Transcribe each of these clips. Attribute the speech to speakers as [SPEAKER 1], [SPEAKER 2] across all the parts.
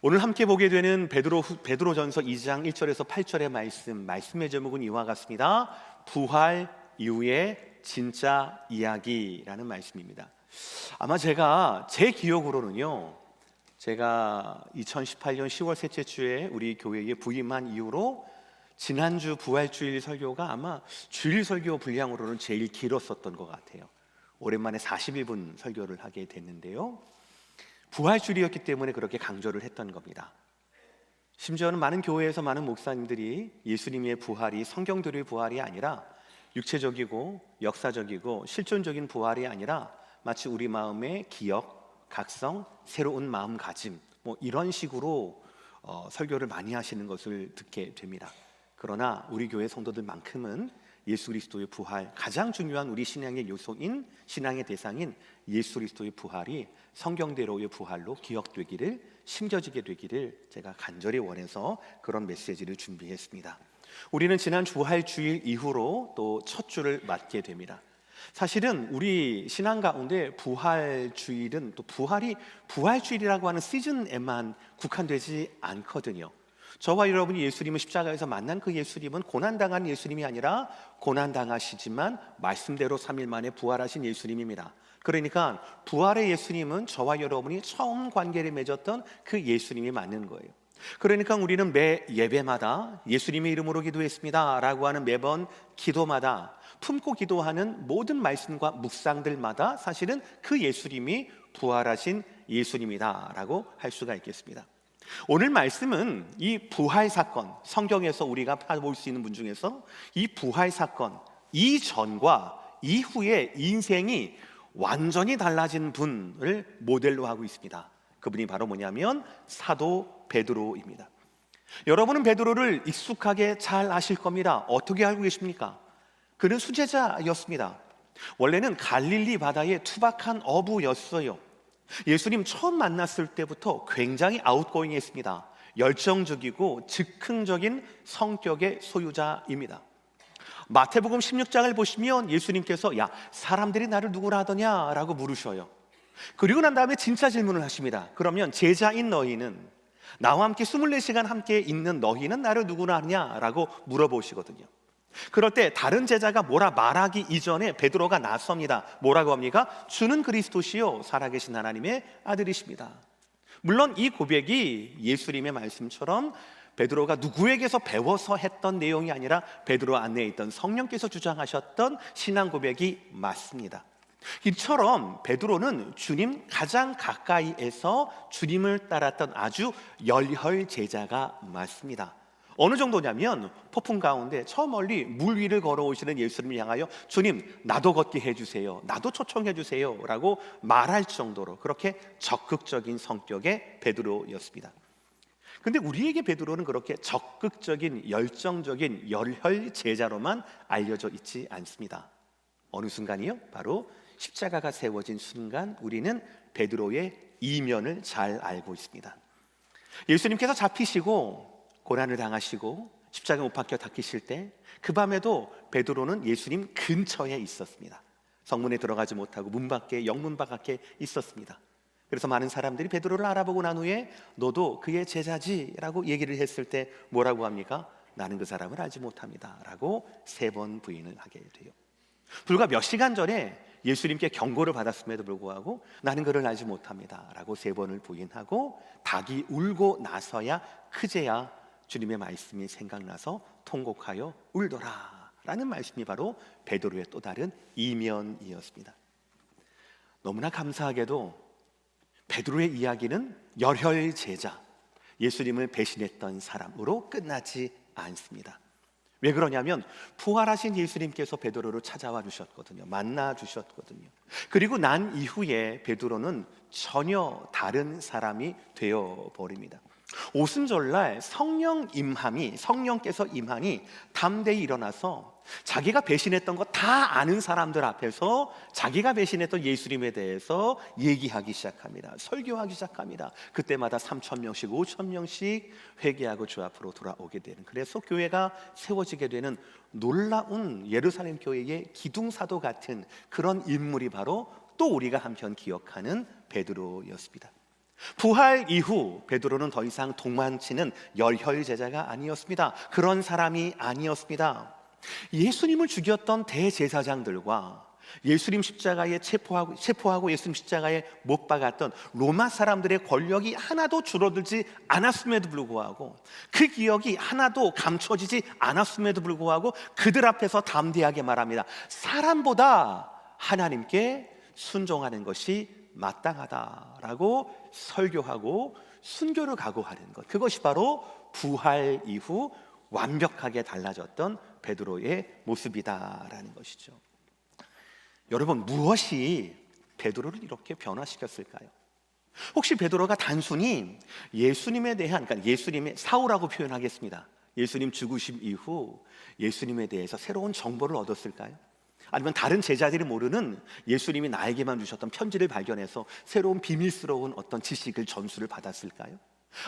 [SPEAKER 1] 오늘 함께 보게 되는 베드로전서 2장 1절에서 8절의 말씀의 제목은 이와 같습니다. 부활 이후의 진짜 이야기라는 말씀입니다. 아마 제가 제 기억으로는요, 제가 2018년 10월 셋째 주에 우리 교회에 부임한 이후로 지난주 부활주일 설교가 아마 주일 설교 분량으로는 제일 길었었던 것 같아요. 오랜만에 41분 설교를 하게 됐는데요, 부활주일이었기 때문에 그렇게 강조를 했던 겁니다. 심지어는 많은 교회에서 많은 목사님들이 예수님의 부활이 성경대로의 부활이 아니라 육체적이고 역사적이고 실존적인 부활이 아니라 마치 우리 마음의 기억, 각성, 새로운 마음가짐 이런 식으로 설교를 많이 하시는 것을 듣게 됩니다. 그러나 우리 교회 성도들만큼은 예수 그리스도의 부활, 가장 중요한 우리 신앙의 요소인, 신앙의 대상인 예수 그리스도의 부활이 성경대로의 부활로 기억되기를, 심겨지게 되기를 제가 간절히 원해서 그런 메시지를 준비했습니다. 우리는 지난 부활주일 이후로 또 첫 주를 맞게 됩니다. 사실은 우리 신앙 가운데 부활주일은 또 부활주일이라고 하는 시즌에만 국한되지 않거든요. 저와 여러분이 예수님을 십자가에서 만난 그 예수님은 고난당한 예수님이 아니라 고난당하시지만 말씀대로 3일 만에 부활하신 예수님입니다. 그러니까 부활의 예수님은 저와 여러분이 처음 관계를 맺었던 그 예수님이 맞는 거예요. 그러니까 우리는 매 예배마다 예수님의 이름으로 기도했습니다 라고 하는 매번 기도마다 품고 기도하는 모든 말씀과 묵상들마다 사실은 그 예수님이 부활하신 예수님이다 라고 할 수가 있겠습니다. 오늘 말씀은 이 부활 사건, 성경에서 우리가 볼 수 있는 분 중에서 이 부활 사건 이전과 이후의 인생이 완전히 달라진 분을 모델로 하고 있습니다. 그분이 바로 뭐냐면 사도 베드로입니다. 여러분은 베드로를 익숙하게 잘 아실 겁니다. 어떻게 알고 계십니까? 그는 수제자였습니다. 원래는 갈릴리 바다의 투박한 어부였어요. 예수님 처음 만났을 때부터 굉장히 아웃고잉했습니다. 열정적이고 즉흥적인 성격의 소유자입니다. 마태복음 16장을 보시면 예수님께서 야, 사람들이 나를 누구라 하더냐 라고 물으셔요. 그리고 난 다음에 진짜 질문을 하십니다. 그러면 제자인 너희는, 나와 함께 24시간 함께 있는 너희는 나를 누구라 하냐 라고 물어보시거든요. 그럴 때 다른 제자가 뭐라 말하기 이전에 베드로가 나섭니다. 뭐라고 합니까? 주는 그리스도시요 살아계신 하나님의 아들이십니다. 물론 이 고백이 예수님의 말씀처럼 베드로가 누구에게서 배워서 했던 내용이 아니라 베드로 안에 있던 성령께서 주장하셨던 신앙 고백이 맞습니다. 이처럼 베드로는 주님 가장 가까이에서 주님을 따랐던 아주 열혈 제자가 맞습니다. 어느 정도냐면 폭풍 가운데 저 멀리 물 위를 걸어오시는 예수님을 향하여 주님 나도 걷게 해주세요, 나도 초청해 주세요 라고 말할 정도로 그렇게 적극적인 성격의 베드로였습니다. 근데 우리에게 베드로는 그렇게 적극적인 열정적인 열혈 제자로만 알려져 있지 않습니다. 어느 순간이요? 바로 십자가가 세워진 순간 우리는 베드로의 이면을 잘 알고 있습니다. 예수님께서 잡히시고 고난을 당하시고 십자가 못 박혀 닥히실 때 그 밤에도 베드로는 예수님 근처에 있었습니다. 성문에 들어가지 못하고 문 밖에, 영문 밖에 있었습니다. 그래서 많은 사람들이 베드로를 알아보고 난 후에 너도 그의 제자지라고 얘기를 했을 때 뭐라고 합니까? 나는 그 사람을 알지 못합니다 라고 3번 부인을 하게 돼요. 불과 몇 시간 전에 예수님께 경고를 받았음에도 불구하고 나는 그를 알지 못합니다 라고 3번을 부인하고 닭이 울고 나서야 그제야 주님의 말씀이 생각나서 통곡하여 울더라 라는 말씀이 바로 베드로의 또 다른 이면이었습니다. 너무나 감사하게도 베드로의 이야기는 열혈 제자, 예수님을 배신했던 사람으로 끝나지 않습니다. 왜 그러냐면 부활하신 예수님께서 베드로를 찾아와 주셨거든요. 만나 주셨거든요. 그리고 난 이후에 베드로는 전혀 다른 사람이 되어 버립니다. 오순절날 성령께서 임하니 담대히 일어나서 자기가 배신했던 거 다 아는 사람들 앞에서 자기가 배신했던 예수님에 대해서 얘기하기 시작합니다. 설교하기 시작합니다. 그때마다 3,000명씩 5,000명씩 회개하고 주 앞으로 돌아오게 되는, 그래서 교회가 세워지게 되는 놀라운 예루살렘 교회의 기둥사도 같은 그런 인물이 바로 또 우리가 한편 기억하는 베드로였습니다. 부활 이후 베드로는 더 이상 도망치는 열혈 제자가 아니었습니다. 그런 사람이 아니었습니다. 예수님을 죽였던 대제사장들과 예수님 십자가에 체포하고 예수님 십자가에 못 박았던 로마 사람들의 권력이 하나도 줄어들지 않았음에도 불구하고, 그 기억이 하나도 감춰지지 않았음에도 불구하고 그들 앞에서 담대하게 말합니다. 사람보다 하나님께 순종하는 것이 마땅하다라고 설교하고 순교를 각오하는 것, 그것이 바로 부활 이후 완벽하게 달라졌던 베드로의 모습이다라는 것이죠. 여러분, 무엇이 베드로를 이렇게 변화시켰을까요? 혹시 베드로가 단순히 예수님에 대한, 그러니까 예수님의 사후라고 표현하겠습니다, 예수님 죽으심 이후 예수님에 대해서 새로운 정보를 얻었을까요? 아니면 다른 제자들이 모르는 예수님이 나에게만 주셨던 편지를 발견해서 새로운 비밀스러운 어떤 지식을, 전수를 받았을까요?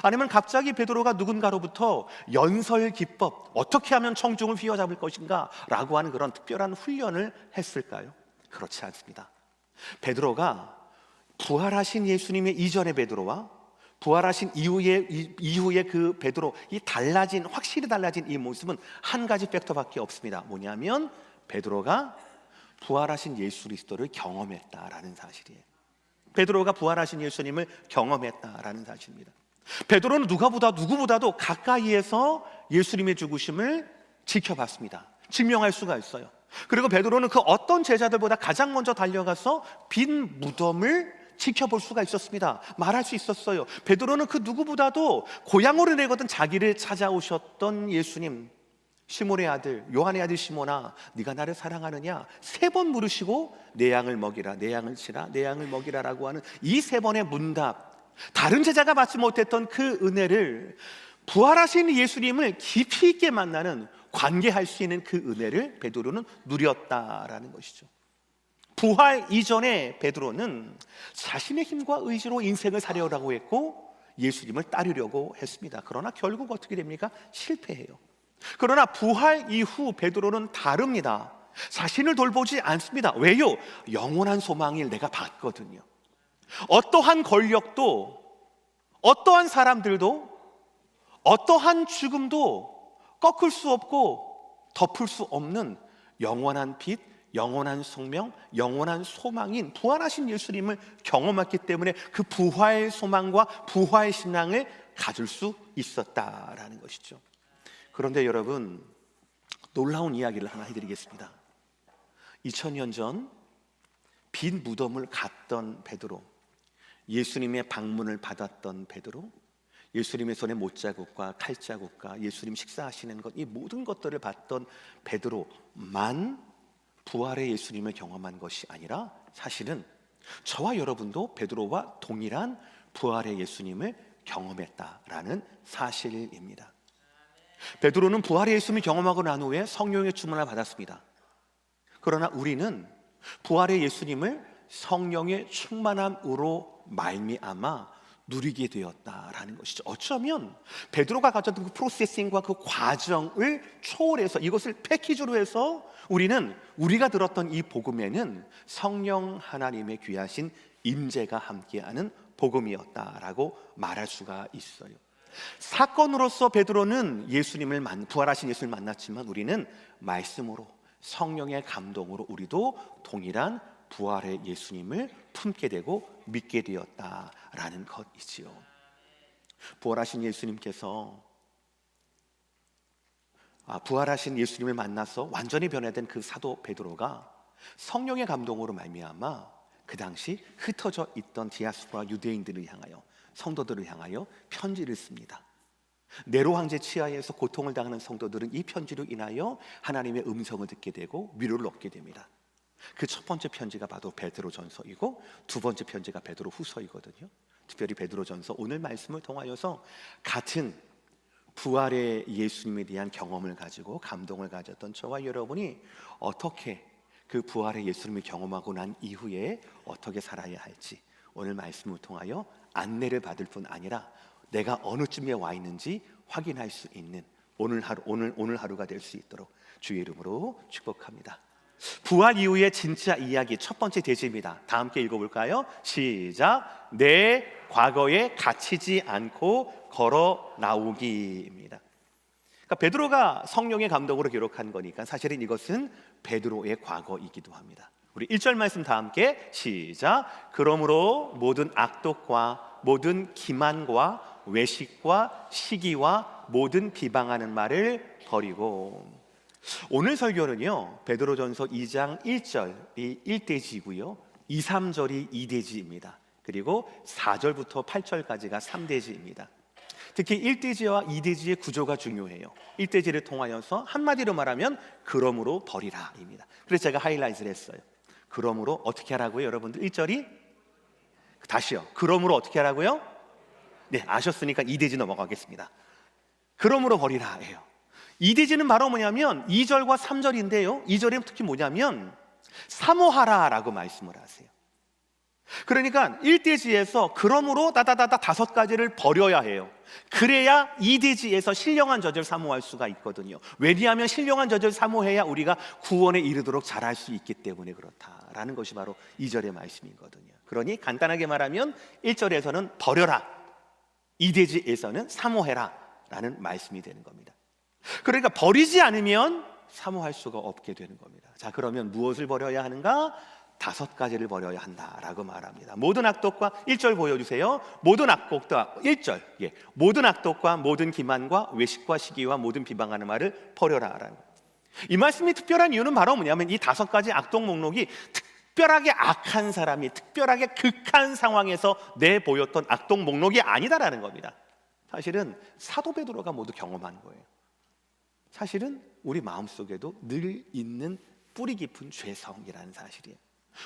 [SPEAKER 1] 아니면 갑자기 베드로가 누군가로부터 연설 기법, 어떻게 하면 청중을 휘어잡을 것인가 라고 하는 그런 특별한 훈련을 했을까요? 그렇지 않습니다. 베드로가 부활하신 예수님의 이전의 베드로와 부활하신 이후의 그 베드로, 이 확실히 달라진 이 모습은 한 가지 팩터밖에 없습니다. 뭐냐면 베드로가 부활하신 예수 그리스도를 경험했다라는 사실이에요. 베드로가 부활하신 예수님을 경험했다라는 사실입니다. 베드로는 누구보다도 가까이에서 예수님의 죽으심을 지켜봤습니다. 증명할 수가 있어요. 그리고 베드로는 그 어떤 제자들보다 가장 먼저 달려가서 빈 무덤을 지켜볼 수가 있었습니다. 말할 수 있었어요. 베드로는 그 누구보다도 고향으로 내거든 자기를 찾아오셨던 예수님, 시몬의 아들, 요한의 아들 시몬아, 네가 나를 사랑하느냐 3번 물으시고 내 양을 먹이라, 내 양을 치라, 내 양을 먹이라라고 하는 이 3번의 문답, 다른 제자가 받지 못했던 그 은혜를, 부활하신 예수님을 깊이 있게 만나는, 관계할 수 있는 그 은혜를 베드로는 누렸다라는 것이죠. 부활 이전에 베드로는 자신의 힘과 의지로 인생을 살려고 했고 예수님을 따르려고 했습니다. 그러나 결국 어떻게 됩니까? 실패해요. 그러나 부활 이후 베드로는 다릅니다. 자신을 돌보지 않습니다. 왜요? 영원한 소망을 내가 봤거든요. 어떠한 권력도, 어떠한 사람들도, 어떠한 죽음도 꺾을 수 없고 덮을 수 없는 영원한 빛, 영원한 생명, 영원한 소망인 부활하신 예수님을 경험했기 때문에 그 부활 소망과 부활 신앙을 가질 수 있었다라는 것이죠. 그런데 여러분, 놀라운 이야기를 하나 해드리겠습니다. 2000년 전 빈 무덤을 갔던 베드로, 예수님의 방문을 받았던 베드로, 예수님의 손에 못자국과 칼자국과 예수님 식사하시는 것, 이 모든 것들을 봤던 베드로만 부활의 예수님을 경험한 것이 아니라 사실은 저와 여러분도 베드로와 동일한 부활의 예수님을 경험했다라는 사실입니다. 베드로는 부활의 예수님을 경험하고 난 후에 성령의 충만을 받았습니다. 그러나 우리는 부활의 예수님을 성령의 충만함으로 말미암아 누리게 되었다라는 것이죠. 어쩌면 베드로가 가졌던 그 프로세싱과 그 과정을 초월해서, 이것을 패키지로 해서 우리가 들었던 이 복음에는 성령 하나님의 귀하신 임재가 함께하는 복음이었다라고 말할 수가 있어요. 사건으로서 베드로는 부활하신 예수님을 만났지만 우리는 말씀으로, 성령의 감동으로 우리도 동일한 부활의 예수님을 품게 되고 믿게 되었다라는 것이지요. 부활하신 예수님께서 부활하신 예수님을 만나서 완전히 변화된 그 사도 베드로가 성령의 감동으로 말미암아 그 당시 흩어져 있던 디아스포라 유대인들을 향하여, 성도들을 향하여 편지를 씁니다. 네로 황제 치하에서 고통을 당하는 성도들은 이 편지로 인하여 하나님의 음성을 듣게 되고 위로를 얻게 됩니다. 그 첫 번째 편지가 바로 베드로전서이고 두 번째 편지가 베드로후서이거든요. 특별히 베드로전서, 오늘 말씀을 통하여서 같은 부활의 예수님에 대한 경험을 가지고 감동을 가졌던 저와 여러분이 어떻게 그 부활의 예수님을 경험하고 난 이후에 어떻게 살아야 할지 오늘 말씀을 통하여 안내를 받을 뿐 아니라 내가 어느 쯤에 와 있는지 확인할 수 있는 오늘 하루가 될 수 있도록 주의 이름으로 축복합니다. 부활 이후의 진짜 이야기 첫 번째 대지입니다. 다 함께 읽어볼까요? 시작. 내 과거에 갇히지 않고 걸어 나오기입니다. 그러니까 베드로가 성령의 감동으로 기록한 거니까 사실은 이것은 베드로의 과거이기도 합니다. 우리 1절 말씀 다 함께 시작. 그러므로 모든 악독과 모든 기만과 외식과 시기와 모든 비방하는 말을 버리고. 오늘 설교는요, 베드로전서 2장 1절이 1대지이고요 2, 3절이 2대지입니다. 그리고 4절부터 8절까지가 3대지입니다. 특히 1대지와 2대지의 구조가 중요해요. 1대지를 통하여서 한마디로 말하면 그러므로 버리라입니다. 그래서 제가 하이라이트를 했어요. 그러므로 어떻게 하라고요, 여러분들? 1절이 다시요. 그러므로 어떻게 하라고요? 네, 아셨으니까 2대지 넘어가겠습니다. 그러므로 버리라예요. 2대지는 바로 뭐냐면 2절과 3절인데요 2절에 특히 뭐냐면 사모하라라고 말씀을 하세요. 그러니까 1대지에서 그러므로 다다다다 5가지를 버려야 해요. 그래야 2대지에서 신령한 젖을 사모할 수가 있거든요. 왜냐하면 신령한 젖을 사모해야 우리가 구원에 이르도록 잘할 수 있기 때문에 그렇다라는 것이 바로 2절의 말씀이거든요. 그러니 간단하게 말하면 1절에서는 버려라, 2대지에서는 사모해라 라는 말씀이 되는 겁니다. 그러니까 버리지 않으면 사모할 수가 없게 되는 겁니다. 자, 그러면 무엇을 버려야 하는가? 5가지를 버려야 한다라고 말합니다. 모든 악독과 1절 보여주세요. 모든 악독과 1절, 모든 악독과 모든 기만과 외식과 시기와 모든 비방하는 말을 버려라라고. 이 말씀이 특별한 이유는 바로 뭐냐면 이 5가지 악독 목록이 특별하게 악한 사람이 특별하게 극한 상황에서 내보였던 악독 목록이 아니다라는 겁니다. 사실은 사도 베드로가 모두 경험한 거예요. 사실은 우리 마음속에도 늘 있는 뿌리 깊은 죄성이라는 사실이에요.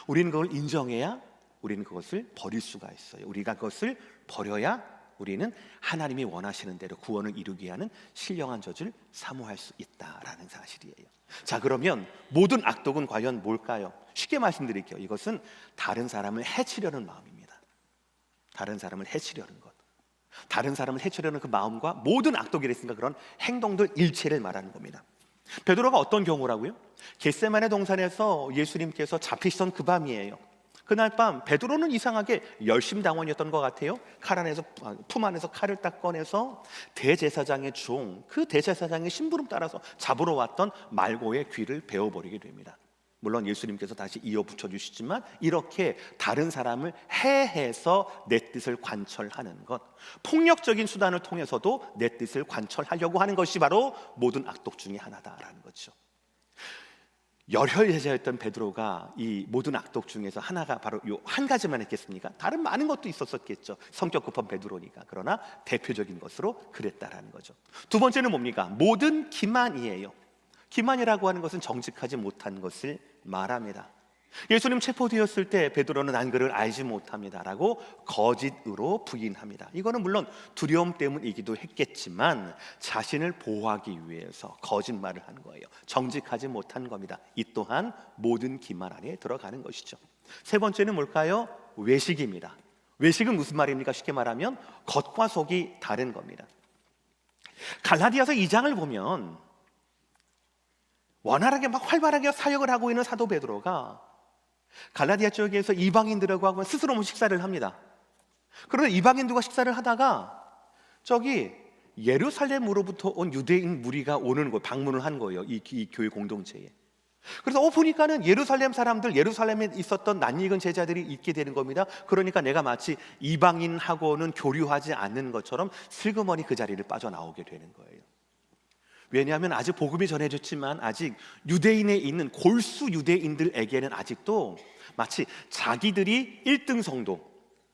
[SPEAKER 1] 우리는 그걸 인정해야 우리는 그것을 버릴 수가 있어요. 우리가 그것을 버려야 우리는 하나님이 원하시는 대로 구원을 이루게 하는 신령한 젖을 사모할 수 있다라는 사실이에요. 자, 그러면 모든 악독은 과연 뭘까요? 쉽게 말씀드릴게요. 이것은 다른 사람을 해치려는 마음입니다. 다른 사람을 해치려는 것, 다른 사람을 해치려는 그 마음과 모든 악독이랬으니까 그런 행동들 일체를 말하는 겁니다. 베드로가 어떤 경우라고요? 겟세마네 동산에서 예수님께서 잡히시던 그 밤이에요. 그날 밤 베드로는 이상하게 열심당원이었던 것 같아요. 품 안에서 칼을 딱 꺼내서 대제사장의 그 대제사장의 심부름 따라서 잡으러 왔던 말고의 귀를 베어버리게 됩니다. 물론 예수님께서 다시 이어 붙여주시지만 이렇게 다른 사람을 해해서 내 뜻을 관철하는 것, 폭력적인 수단을 통해서도 내 뜻을 관철하려고 하는 것이 바로 모든 악독 중에 하나다라는 거죠. 열혈제자였던 베드로가 이 모든 악독 중에서 하나가 바로 요 한 가지만 했겠습니까? 다른 많은 것도 있었겠죠. 성격 급한 베드로니까. 그러나 대표적인 것으로 그랬다라는 거죠. 두 번째는 뭡니까? 모든 기만이에요. 기만이라고 하는 것은 정직하지 못한 것을 말합니다. 예수님 체포되었을 때 베드로는 난 그를 알지 못합니다 라고 거짓으로 부인합니다. 이거는 물론 두려움 때문이기도 했겠지만 자신을 보호하기 위해서 거짓말을 한 거예요. 정직하지 못한 겁니다. 이 또한 모든 기만 안에 들어가는 것이죠. 세 번째는 뭘까요? 외식입니다. 외식은 무슨 말입니까? 쉽게 말하면 겉과 속이 다른 겁니다. 갈라디아서 2장을 보면 원활하게 막 활발하게 사역을 하고 있는 사도 베드로가 갈라디아 쪽에서 이방인들하고 스스로 식사를 합니다. 그러나 이방인들과 식사를 하다가 저기 예루살렘으로부터 온 유대인 무리가 오는 거 방문을 한 거예요. 이 교회 공동체에. 그래서 보니까는 예루살렘 사람들, 예루살렘에 있었던 낯익은 제자들이 있게 되는 겁니다. 그러니까 내가 마치 이방인하고는 교류하지 않는 것처럼 슬그머니 그 자리를 빠져나오게 되는 거예요. 왜냐하면 아직 복음이 전해졌지만 아직 유대인에 있는 골수 유대인들에게는 아직도 마치 자기들이 1등 성도,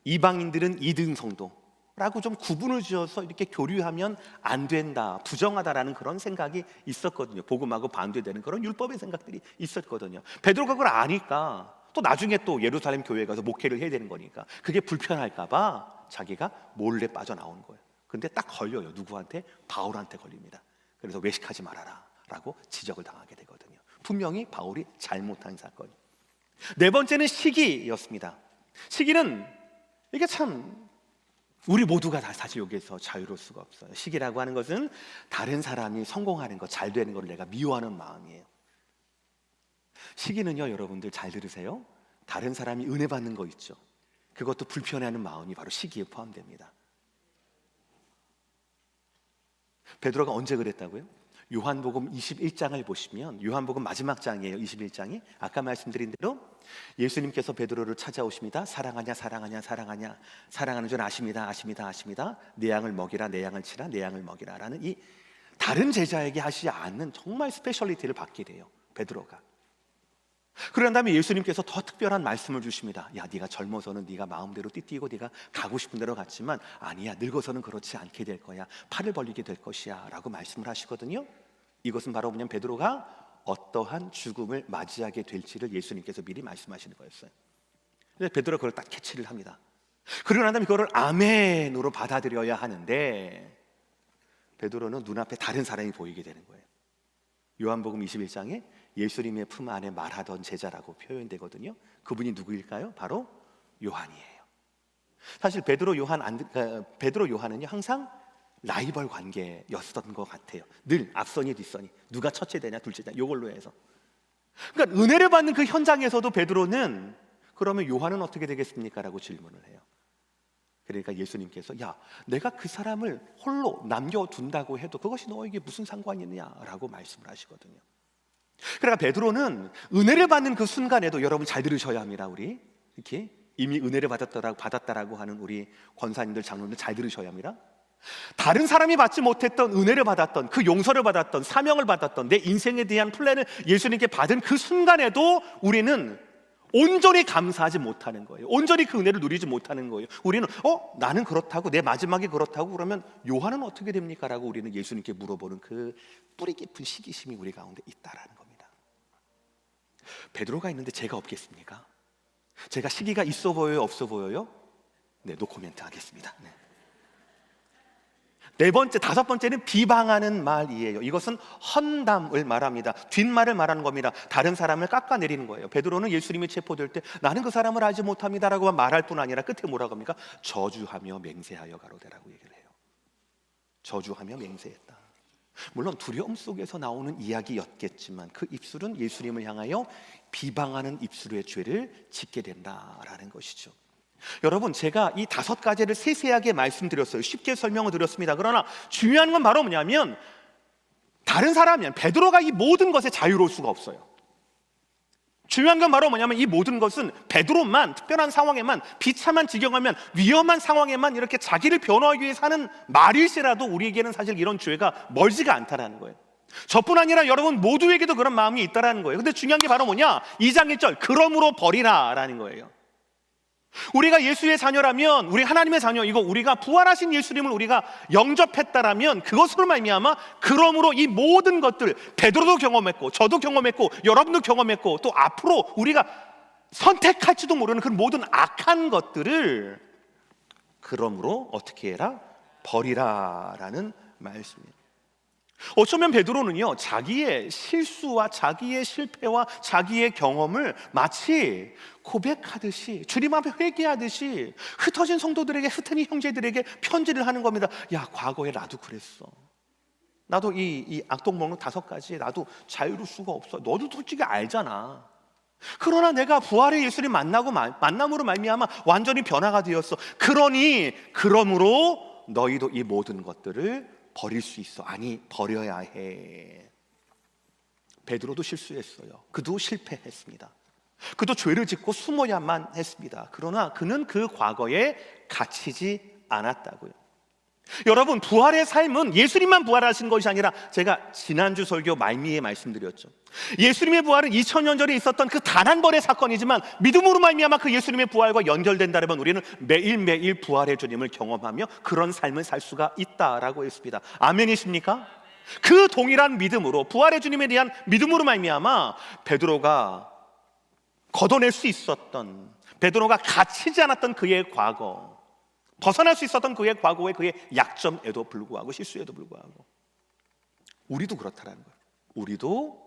[SPEAKER 1] 이방인들은 2등 성도라고 좀 구분을 지어서 이렇게 교류하면 안 된다, 부정하다라는 그런 생각이 있었거든요. 복음하고 반대되는 그런 율법의 생각들이 있었거든요. 베드로가 그걸 아니까 또 나중에 또 예루살렘 교회에 가서 목회를 해야 되는 거니까 그게 불편할까 봐 자기가 몰래 빠져나온 거예요. 근데 딱 걸려요. 누구한테? 바울한테 걸립니다. 그래서 외식하지 말아라 라고 지적을 당하게 되거든요. 분명히 바울이 잘못한 사건. 네 번째는 시기였습니다. 시기는 이게 참 우리 모두가 다 사실 여기에서 자유로울 수가 없어요. 시기라고 하는 것은 다른 사람이 성공하는 것, 잘 되는 걸 내가 미워하는 마음이에요. 시기는요, 여러분들 잘 들으세요. 다른 사람이 은혜 받는 거 있죠. 그것도 불편해하는 마음이 바로 시기에 포함됩니다. 베드로가 언제 그랬다고요? 요한복음 21장을 보시면, 요한복음 마지막 장이에요. 21장이 아까 말씀드린 대로 예수님께서 베드로를 찾아오십니다. 사랑하냐 사랑하냐 사랑하냐, 사랑하는 줄 아십니다 아십니다 아십니다, 내 양을 먹이라 내 양을 치라 내 양을 먹이라 라는 이 다른 제자에게 하시지 않는 정말 스페셜리티를 받게 돼요, 베드로가. 그런 다음에 예수님께서 더 특별한 말씀을 주십니다. 야, 네가 젊어서는 네가 마음대로 띠띠고 네가 가고 싶은 대로 갔지만 아니야, 늙어서는 그렇지 않게 될 거야, 팔을 벌리게 될 것이야 라고 말씀을 하시거든요. 이것은 바로 그냥 베드로가 어떠한 죽음을 맞이하게 될지를 예수님께서 미리 말씀하시는 거였어요. 그래서 베드로가 그걸 딱 캐치를 합니다. 그러고 난 다음에 그거를 아멘으로 받아들여야 하는데 베드로는 눈앞에 다른 사람이 보이게 되는 거예요. 요한복음 21장에 예수님의 품 안에 말하던 제자라고 표현되거든요. 그분이 누구일까요? 바로 요한이에요. 사실 베드로 요한은요 항상 라이벌 관계였던 것 같아요. 늘 앞선이 뒷선이, 누가 첫째 되냐 둘째 되냐 이걸로 해서. 그러니까 은혜를 받는 그 현장에서도 베드로는 그러면 요한은 어떻게 되겠습니까? 라고 질문을 해요. 그러니까 예수님께서 야, 내가 그 사람을 홀로 남겨둔다고 해도 그것이 너에게 무슨 상관이 있느냐라고 말씀을 하시거든요. 그러니까 베드로는 은혜를 받는 그 순간에도, 여러분 잘 들으셔야 합니다. 우리 이렇게 이미 은혜를 받았다라고 하는 우리 권사님들, 장로님들 잘 들으셔야 합니다. 다른 사람이 받지 못했던 은혜를 받았던, 그 용서를 받았던, 사명을 받았던, 내 인생에 대한 플랜을 예수님께 받은 그 순간에도 우리는 온전히 감사하지 못하는 거예요. 온전히 그 은혜를 누리지 못하는 거예요. 우리는 나는 그렇다고, 내 마지막이 그렇다고, 그러면 요한은 어떻게 됩니까? 라고 우리는 예수님께 물어보는 그 뿌리 깊은 시기심이 우리 가운데 있다라는 겁니다. 베드로가 있는데 제가 없겠습니까? 제가 시기가 있어 보여요, 없어 보여요? 네, 노코멘트 하겠습니다. 네 번째, 다섯 번째는 비방하는 말이에요. 이것은 헌담을 말합니다. 뒷말을 말하는 겁니다. 다른 사람을 깎아내리는 거예요. 베드로는 예수님이 체포될 때 나는 그 사람을 알지 못합니다라고 말할 뿐 아니라 끝에 뭐라고 합니까? 저주하며 맹세하여 가로되라고 얘기를 해요. 저주하며 맹세했다. 물론 두려움 속에서 나오는 이야기였겠지만 그 입술은 예수님을 향하여 비방하는 입술의 죄를 짓게 된다라는 것이죠. 여러분, 제가 이 5가지를 세세하게 말씀드렸어요. 쉽게 설명을 드렸습니다. 그러나 중요한 건 바로 뭐냐면, 다른 사람이면 베드로가 이 모든 것에 자유로울 수가 없어요. 중요한 건 바로 뭐냐면, 이 모든 것은 베드로만 특별한 상황에만, 비참한 지경하면, 위험한 상황에만 이렇게 자기를 변호하기 위해 사는 말일시라도 우리에게는 사실 이런 죄가 멀지가 않다라는 거예요. 저뿐 아니라 여러분 모두에게도 그런 마음이 있다라는 거예요. 근데 중요한 게 바로 뭐냐? 2장 1절 그러므로 버리라 라는 거예요. 우리가 예수의 자녀라면, 우리 하나님의 자녀, 이거 우리가 부활하신 예수님을 우리가 영접했다라면 그것으로 말미암아 그러므로 이 모든 것들, 베드로도 경험했고 저도 경험했고 여러분도 경험했고 또 앞으로 우리가 선택할지도 모르는 그 모든 악한 것들을 그러므로 어떻게 해라? 버리라라는 말씀입니다. 어쩌면 베드로는요, 자기의 실수와 자기의 실패와 자기의 경험을 마치 고백하듯이, 주님 앞에 회개하듯이 흩어진 성도들에게, 흩어진 형제들에게 편지를 하는 겁니다. 야, 과거에 나도 그랬어. 나도 이 악독 먹는 5가지 나도 자유로울 수가 없어. 너도 솔직히 알잖아. 그러나 내가 부활의 예수님 만남으로 말미암아 완전히 변화가 되었어. 그러므로 너희도 이 모든 것들을 버릴 수 있어. 아니, 버려야 해. 베드로도 실수했어요. 그도 실패했습니다. 그도 죄를 짓고 숨어야만 했습니다. 그러나 그는 그 과거에 갇히지 않았다고요. 여러분, 부활의 삶은 예수님만 부활하신 것이 아니라, 제가 지난주 설교 말미에 말씀드렸죠. 예수님의 부활은 2000년 전에 있었던 그 단 한 번의 사건이지만 믿음으로 말미암아 그 예수님의 부활과 연결된다면 우리는 매일매일 부활의 주님을 경험하며 그런 삶을 살 수가 있다라고 했습니다. 아멘이십니까? 그 동일한 믿음으로, 부활의 주님에 대한 믿음으로 말미암아 베드로가 걷어낼 수 있었던, 베드로가 갇히지 않았던 그의 과거, 벗어날 수 있었던 그의 과거의 그의 약점에도 불구하고, 실수에도 불구하고 우리도 그렇다라는 거예요. 우리도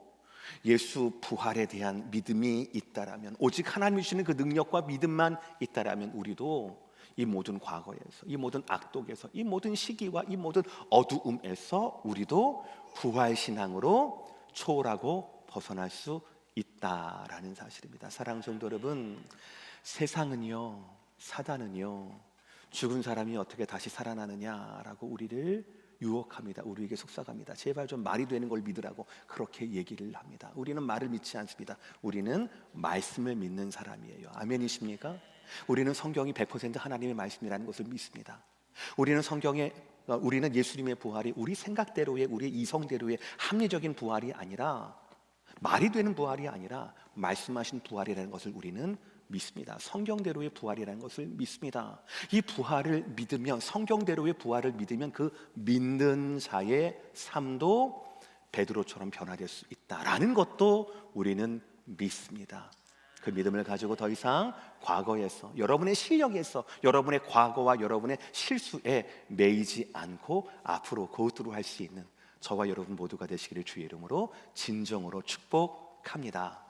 [SPEAKER 1] 예수 부활에 대한 믿음이 있다라면, 오직 하나님이 주시는 그 능력과 믿음만 있다라면 우리도 이 모든 과거에서, 이 모든 악독에서, 이 모든 시기와 이 모든 어두움에서 우리도 부활신앙으로 초월하고 벗어날 수 있다. 있다라는 사실입니다. 사랑하는 성도 여러분, 세상은요, 사단은요, 죽은 사람이 어떻게 다시 살아나느냐라고 우리를 유혹합니다. 우리에게 속삭합니다. 제발 좀 말이 되는 걸 믿으라고 그렇게 얘기를 합니다. 우리는 말을 믿지 않습니다. 우리는 말씀을 믿는 사람이에요. 아멘이십니까? 우리는 성경이 100% 하나님의 말씀이라는 것을 믿습니다. 우리는 예수님의 부활이 우리 생각대로의, 우리 이성대로의 합리적인 부활이 아니라, 말이 되는 부활이 아니라 말씀하신 부활이라는 것을 우리는 믿습니다. 성경대로의 부활이라는 것을 믿습니다. 이 부활을 믿으면, 성경대로의 부활을 믿으면 그 믿는 자의 삶도 베드로처럼 변화될 수 있다라는 것도 우리는 믿습니다. 그 믿음을 가지고 더 이상 과거에서, 여러분의 실력에서, 여러분의 과거와 여러분의 실수에 매이지 않고 앞으로 고투로 할 수 있는 저와 여러분 모두가 되시기를 주의 이름으로 진정으로 축복합니다.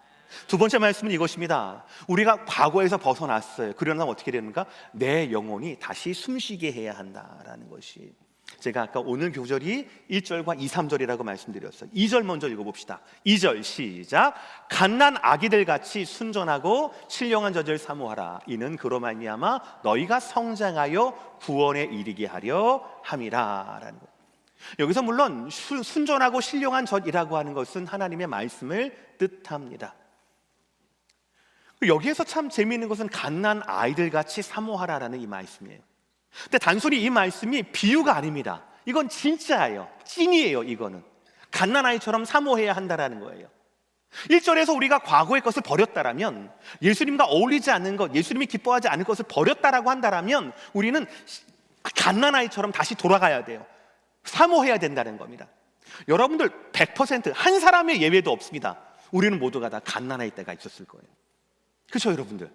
[SPEAKER 1] 두 번째 말씀은 이것입니다. 우리가 과거에서 벗어났어요. 그러려면 어떻게 되는가? 내 영혼이 다시 숨쉬게 해야 한다라는 것이, 제가 아까 오늘 교절이 1절과 2, 3절이라고 말씀드렸어요. 2절 먼저 읽어봅시다. 2절 시작. 갓난 아기들 같이 순전하고 신령한 젖을 사모하라. 이는 그로 말미암아 너희가 성장하여 구원에 이르게 하려 함이라 라는 것. 여기서 물론 순전하고 신령한 젖이라고 하는 것은 하나님의 말씀을 뜻합니다. 여기에서 참 재미있는 것은 갓난 아이들 같이 사모하라라는 이 말씀이에요. 근데 단순히 이 말씀이 비유가 아닙니다. 이건 진짜예요. 찐이에요. 이거는 갓난 아이처럼 사모해야 한다라는 거예요. 1절에서 우리가 과거의 것을 버렸다라면, 예수님과 어울리지 않는 것, 예수님이 기뻐하지 않을 것을 버렸다라고 한다라면 우리는 갓난 아이처럼 다시 돌아가야 돼요. 사모해야 된다는 겁니다. 여러분들 100% 한 사람의 예외도 없습니다. 우리는 모두가 다 갓난 아이 때가 있었을 거예요. 그렇죠, 여러분들?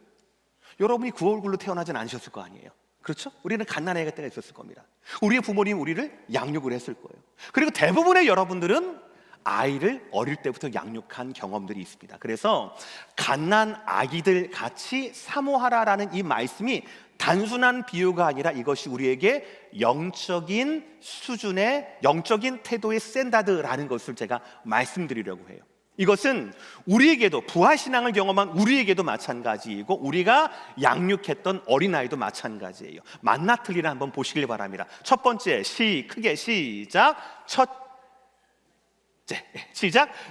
[SPEAKER 1] 여러분이 9월굴로 태어나진 않으셨을 거 아니에요. 그렇죠? 우리는 갓난 아이가 때가 있었을 겁니다. 우리의 부모님이 우리를 양육을 했을 거예요. 그리고 대부분의 여러분들은 아이를 어릴 때부터 양육한 경험들이 있습니다. 그래서 갓난 아기들 같이 사모하라라는 이 말씀이 단순한 비유가 아니라 이것이 우리에게 영적인 수준의, 영적인 태도의 스탠다드라는 것을 제가 말씀드리려고 해요. 이것은 우리에게도, 부활신앙을 경험한 우리에게도 마찬가지이고 우리가 양육했던 어린아이도 마찬가지예요. 맞나 틀리나 한번 보시길 바랍니다. 첫 번째, 크게 시작.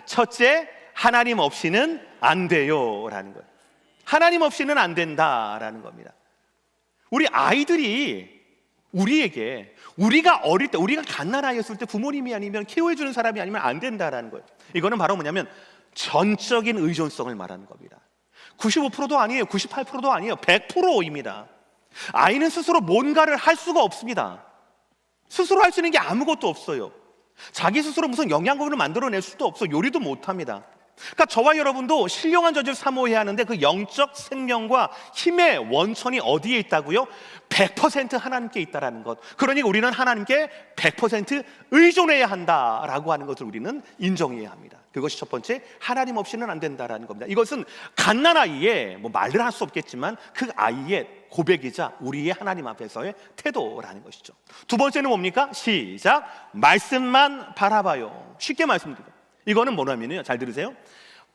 [SPEAKER 1] 첫째, 하나님 없이는 안 돼요 라는 거예요. 하나님 없이는 안 된다라는 겁니다. 우리 아이들이 우리에게, 우리가 어릴 때, 우리가 갓난아이였을 때 부모님이 아니면 케어해주는 사람이 아니면 안 된다라는 거예요. 이거는 바로 뭐냐면 전적인 의존성을 말하는 겁니다. 95%도 아니에요. 98%도 아니에요. 100%입니다. 아이는 스스로 뭔가를 할 수가 없습니다. 스스로 할 수 있는 게 아무것도 없어요. 자기 스스로 무슨 영양분을 만들어낼 수도 없어. 요리도 못합니다. 그러니까 저와 여러분도 신령한 젖을 사모해야 하는데 그 영적 생명과 힘의 원천이 어디에 있다고요? 100% 하나님께 있다라는 것. 그러니 우리는 하나님께 100% 의존해야 한다라고 하는 것을 우리는 인정해야 합니다. 그것이 첫 번째, 하나님 없이는 안 된다라는 겁니다. 이것은 갓난아이의, 말을 할 수 없겠지만 그 아이의 고백이자 우리의 하나님 앞에서의 태도라는 것이죠. 두 번째는 뭡니까? 시작. 말씀만 바라봐요. 쉽게 말씀드립니다. 이거는 뭐냐면요, 잘 들으세요.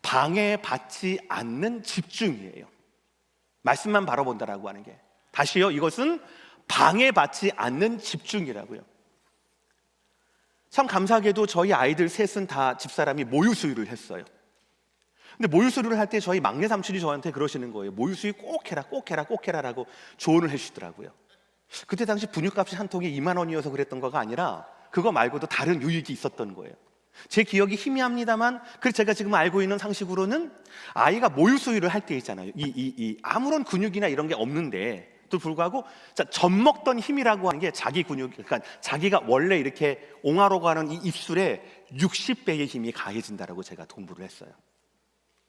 [SPEAKER 1] 방해받지 않는 집중이에요. 말씀만 바라본다라고 하는 게. 다시요, 이것은 방해받지 않는 집중이라고요. 참 감사하게도 저희 아이들 셋은 다 집사람이 모유수유를 했어요. 근데 모유수유를 할 때 저희 막내 삼촌이 저한테 그러시는 거예요. 모유수유 꼭 해라, 꼭 해라, 꼭 해라라고 조언을 해주시더라고요. 그때 당시 분유값이 한 통에 2만 원이어서 그랬던 거가 아니라 그거 말고도 다른 유익이 있었던 거예요. 제 기억이 희미합니다만, 그래서 제가 지금 알고 있는 상식으로는 아이가 모유수유를 할 때 있잖아요. 아무런 근육이나 이런 게 없는데 또 불구하고 젖먹던 힘이라고 하는 게 자기 근육, 그러니까 자기가 원래 이렇게 옹알오고 하는 이 입술에 60배의 힘이 가해진다라고 제가 공부를 했어요.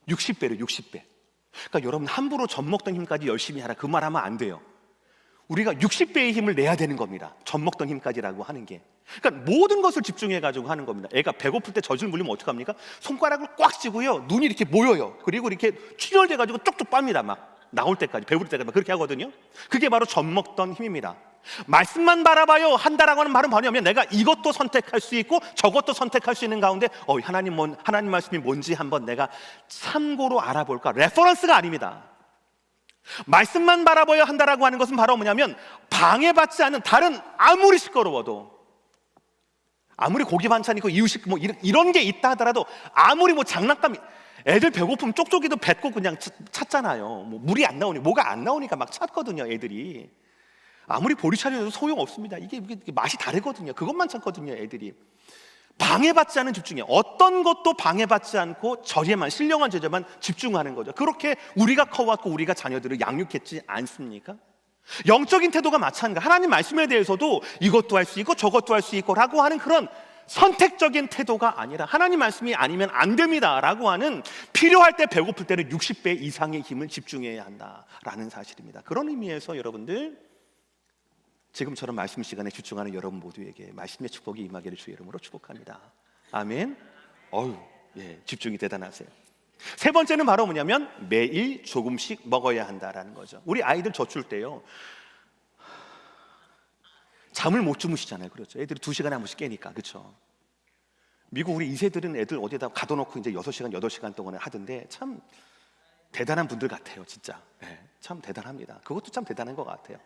[SPEAKER 1] 60배로 60배. 그러니까 여러분, 함부로 젖먹던 힘까지 열심히 하라 그 말 하면 안 돼요. 우리가 60배의 힘을 내야 되는 겁니다. 젖먹던 힘까지라고 하는 게. 그러니까 모든 것을 집중해가지고 하는 겁니다. 애가 배고플 때 젖을 물리면 어떡합니까? 손가락을 꽉 쥐고요, 눈이 이렇게 모여요. 그리고 이렇게 출혈돼가지고 쪽쪽 빱니다. 막 나올 때까지, 배부를 때까지 막 그렇게 하거든요. 그게 바로 젖먹던 힘입니다. 말씀만 바라봐요 한다라고 하는 말은 뭐냐면 내가 이것도 선택할 수 있고 저것도 선택할 수 있는 가운데 하나님 말씀이 뭔지 한번 내가 참고로 알아볼까. 레퍼런스가 아닙니다. 말씀만 바라봐야 한다라고 하는 것은 바로 뭐냐면 방해받지 않는, 다른 아무리 시끄러워도, 아무리 고기 반찬 있고 이유식 뭐 이런 게 있다 하더라도, 아무리 뭐 장난감, 애들 배고프면 쪽쪽이도 뱉고 그냥 찾잖아요. 뭐 물이 안 나오니, 뭐가 안 나오니까 막 찾거든요. 애들이 아무리 보리차려도 소용없습니다. 이게 맛이 다르거든요. 그것만 찾거든요. 애들이 방해받지 않은 집중이에요. 어떤 것도 방해받지 않고 저에만, 신령한 제자만 집중하는 거죠. 그렇게 우리가 커왔고 우리가 자녀들을 양육했지 않습니까? 영적인 태도가 마찬가지. 하나님 말씀에 대해서도 이것도 할 수 있고 저것도 할 수 있고 라고 하는 그런 선택적인 태도가 아니라 하나님 말씀이 아니면 안 됩니다 라고 하는, 필요할 때 배고플 때는 60배 이상의 힘을 집중해야 한다라는 사실입니다. 그런 의미에서 여러분들, 지금처럼 말씀 시간에 집중하는 여러분 모두에게 말씀의 축복이 임하기를 주의 이름으로 축복합니다. 아멘. 집중이 대단하세요. 세 번째는 바로 뭐냐면 매일 조금씩 먹어야 한다라는 거죠. 우리 아이들 젖줄 때요, 잠을 못 주무시잖아요. 그렇죠. 애들이 2시간에 한 번씩 깨니까. 그렇죠. 미국 우리 2세들은 애들 어디에다 가둬놓고 이제 6시간, 8시간 동안 하던데 참 대단한 분들 같아요. 진짜. 참 대단합니다. 그것도 참 대단한 것 같아요.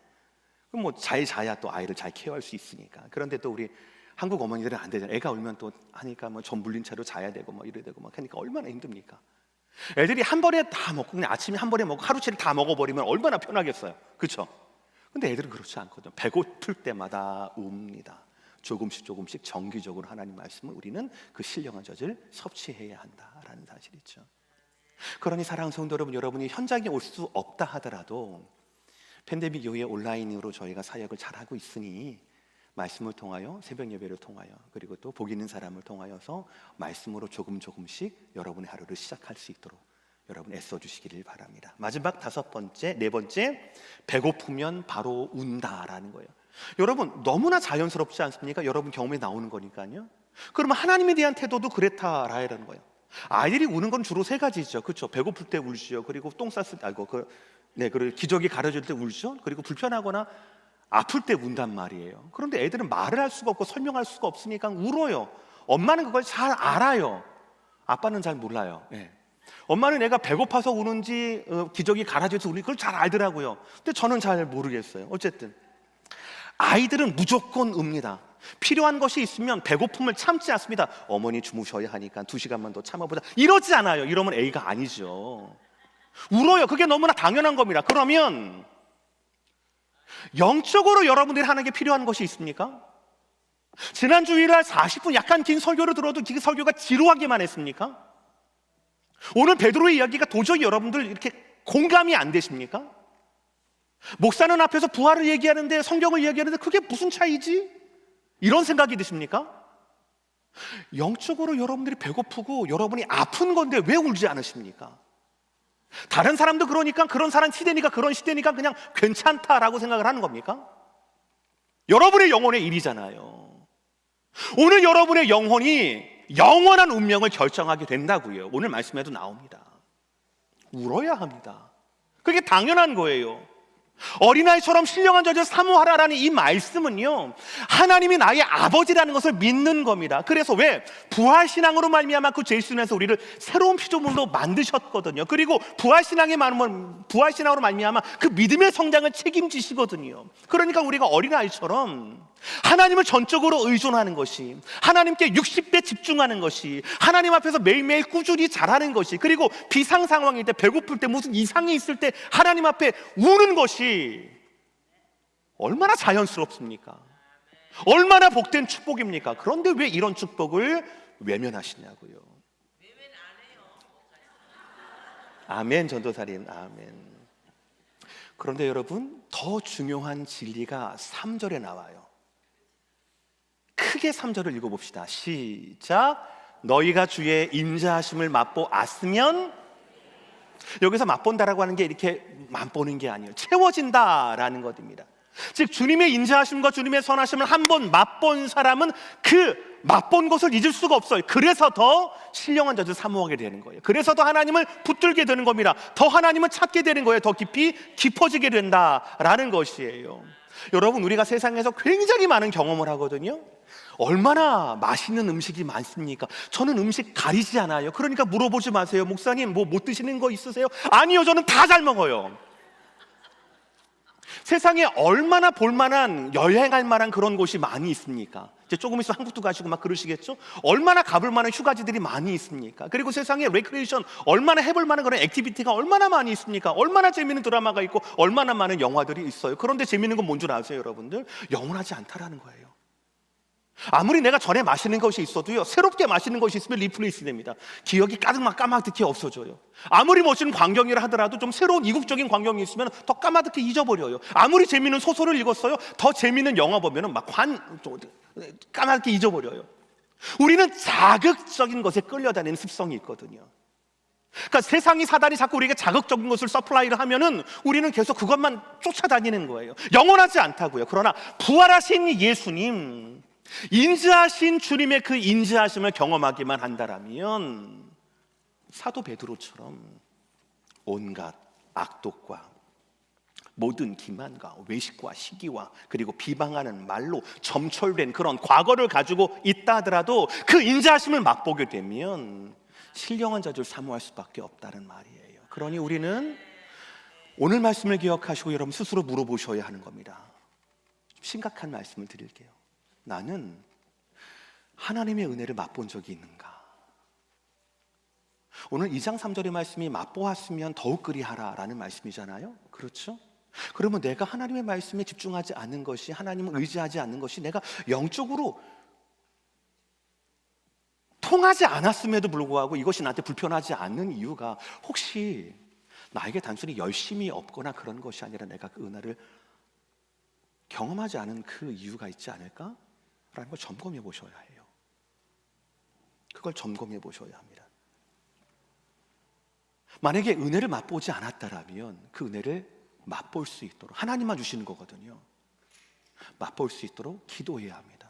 [SPEAKER 1] 그럼 뭐 잘 자야 또 아이를 잘 케어할 수 있으니까. 그런데 또 우리 한국 어머니들은 안 되잖아요. 애가 울면 또 하니까 뭐 전 물린 채로 자야 되고 뭐 이래야 되고 막 하니까 얼마나 힘듭니까? 애들이 한 번에 다 먹고 그냥 아침에 한 번에 먹고 하루치를 다 먹어버리면 얼마나 편하겠어요. 그렇죠? 근데 애들은 그렇지 않거든요. 배고플 때마다 웁니다. 조금씩 조금씩 정기적으로 하나님 말씀을 우리는 그 신령한 젖을 섭취해야 한다라는 사실이죠. 그러니 사랑하는 성도 여러분, 여러분이 현장에 올 수 없다 하더라도 팬데믹 이후에 온라인으로 저희가 사역을 잘하고 있으니 말씀을 통하여, 새벽 예배를 통하여, 그리고 또 복 있는 사람을 통하여서 말씀으로 조금씩 여러분의 하루를 시작할 수 있도록 여러분 애써주시기를 바랍니다. 마지막 네 번째, 배고프면 바로 운다라는 거예요. 여러분 너무나 자연스럽지 않습니까? 여러분 경험에 나오는 거니까요. 그러면 하나님에 대한 태도도 그랬다라는 거예요. 아이들이 우는 건 주로 3가지죠. 그렇죠? 배고플 때 울죠. 그리고 똥 쌌을 때, 그리고 기저귀 가려질 때 울죠. 그리고 불편하거나 아플 때 운단 말이에요. 그런데 애들은 말을 할 수가 없고 설명할 수가 없으니까 울어요. 엄마는 그걸 잘 알아요. 아빠는 잘 몰라요. 엄마는 애가 배고파서 우는지 기저귀 갈아줘서 우는지 그걸 잘 알더라고요. 근데 저는 잘 모르겠어요. 어쨌든 아이들은 무조건 웁니다. 필요한 것이 있으면 배고픔을 참지 않습니다. 어머니 주무셔야 하니까 2시간만 더 참아보자, 이러지 않아요. 이러면 애가 아니죠. 울어요. 그게 너무나 당연한 겁니다. 그러면 영적으로 여러분들이 하는 게 필요한 것이 있습니까? 지난 주일날 40분 약간 긴 설교를 들어도 그 설교가 지루하기만 했습니까? 오늘 베드로의 이야기가 도저히 여러분들 이렇게 공감이 안 되십니까? 목사는 앞에서 부활을 얘기하는데, 성경을 얘기하는데 그게 무슨 차이지? 이런 생각이 드십니까? 영적으로 여러분들이 배고프고 여러분이 아픈 건데 왜 울지 않으십니까? 다른 사람도 그러니까, 그런 사람 시대니까, 그런 시대니까 그냥 괜찮다라고 생각을 하는 겁니까? 여러분의 영혼의 일이잖아요. 오늘 여러분의 영혼이 영원한 운명을 결정하게 된다고요. 오늘 말씀에도 나옵니다. 울어야 합니다. 그게 당연한 거예요. 어린아이처럼 신령한 젖을 사모하라라는 이 말씀은요, 하나님이 나의 아버지라는 것을 믿는 겁니다. 그래서 왜? 부활신앙으로 말미암아 그 죄수에서 우리를 새로운 피조물로 만드셨거든요. 그리고 부활신앙으로 말미암아 그 믿음의 성장을 책임지시거든요. 그러니까 우리가 어린아이처럼 하나님을 전적으로 의존하는 것이, 하나님께 60배 집중하는 것이, 하나님 앞에서 매일매일 꾸준히 잘하는 것이, 그리고 비상 상황일 때, 배고플 때, 무슨 이상이 있을 때 하나님 앞에 우는 것이 얼마나 자연스럽습니까? 얼마나 복된 축복입니까? 그런데 왜 이런 축복을 외면하시냐고요. 아멘. 전도사님 아멘. 그런데 여러분, 더 중요한 진리가 3절에 나와요. 크게 3절을 읽어봅시다. 시작. 너희가 주의 인자하심을 맛보았으면, 여기서 맛본다라고 하는 게 이렇게 맛보는 게 아니에요. 채워진다라는 것입니다. 즉 주님의 인자하심과 주님의 선하심을 한번 맛본 사람은 그 맛본 것을 잊을 수가 없어요. 그래서 더 신령한 젖을 사모하게 되는 거예요. 그래서 더 하나님을 붙들게 되는 겁니다. 더 하나님을 찾게 되는 거예요. 더 깊이 깊어지게 된다라는 것이에요. 여러분, 우리가 세상에서 굉장히 많은 경험을 하거든요. 얼마나 맛있는 음식이 많습니까? 저는 음식 가리지 않아요. 그러니까 물어보지 마세요. 목사님, 뭐 못 드시는 거 있으세요? 아니요, 저는 다 잘 먹어요. 세상에 얼마나 볼만한, 여행할 만한 그런 곳이 많이 있습니까? 이제 조금 있으면 한국도 가시고 막 그러시겠죠? 얼마나 가볼 만한 휴가지들이 많이 있습니까? 그리고 세상에 레크레이션, 얼마나 해볼 만한 그런 액티비티가 얼마나 많이 있습니까? 얼마나 재미있는 드라마가 있고 얼마나 많은 영화들이 있어요. 그런데 재미있는 건 뭔 줄 아세요, 여러분들? 영원하지 않다라는 거예요. 아무리 내가 전에 마시는 것이 있어도요, 새롭게 마시는 것이 있으면 리플레이스 됩니다. 기억이 까마득히 없어져요. 아무리 멋진 광경이라 하더라도 좀 새로운 이국적인 광경이 있으면 더 까마득히 잊어버려요. 아무리 재미있는 소설을 읽었어요, 더 재미있는 영화 보면 막 까맣게 잊어버려요. 우리는 자극적인 것에 끌려다니는 습성이 있거든요. 그러니까 세상이, 사단이 자꾸 우리에게 자극적인 것을 서플라이를 하면은 우리는 계속 그것만 쫓아다니는 거예요. 영원하지 않다고요. 그러나 부활하신 예수님, 인자하신 주님의 그 인자하심을 경험하기만 한다라면 사도 베드로처럼 온갖 악독과 모든 기만과 외식과 시기와 그리고 비방하는 말로 점철된 그런 과거를 가지고 있다 하더라도 그 인자하심을 맛보게 되면 신령한 자들 사모할 수밖에 없다는 말이에요. 그러니 우리는 오늘 말씀을 기억하시고 여러분 스스로 물어보셔야 하는 겁니다. 심각한 말씀을 드릴게요. 나는 하나님의 은혜를 맛본 적이 있는가? 오늘 2장 3절의 말씀이 맛보았으면 더욱 그리하라 라는 말씀이잖아요. 그렇죠? 그러면 내가 하나님의 말씀에 집중하지 않는 것이, 하나님을 의지하지 않는 것이 내가 영적으로 통하지 않았음에도 불구하고 이것이 나한테 불편하지 않는 이유가 혹시 나에게 단순히 열심이 없거나 그런 것이 아니라 내가 그 은혜를 경험하지 않은 그 이유가 있지 않을까? 라는 걸 점검해 보셔야 해요. 그걸 점검해 보셔야 합니다. 만약에 은혜를 맛보지 않았다라면 그 은혜를 맛볼 수 있도록, 하나님만 주시는 거거든요. 맛볼 수 있도록 기도해야 합니다.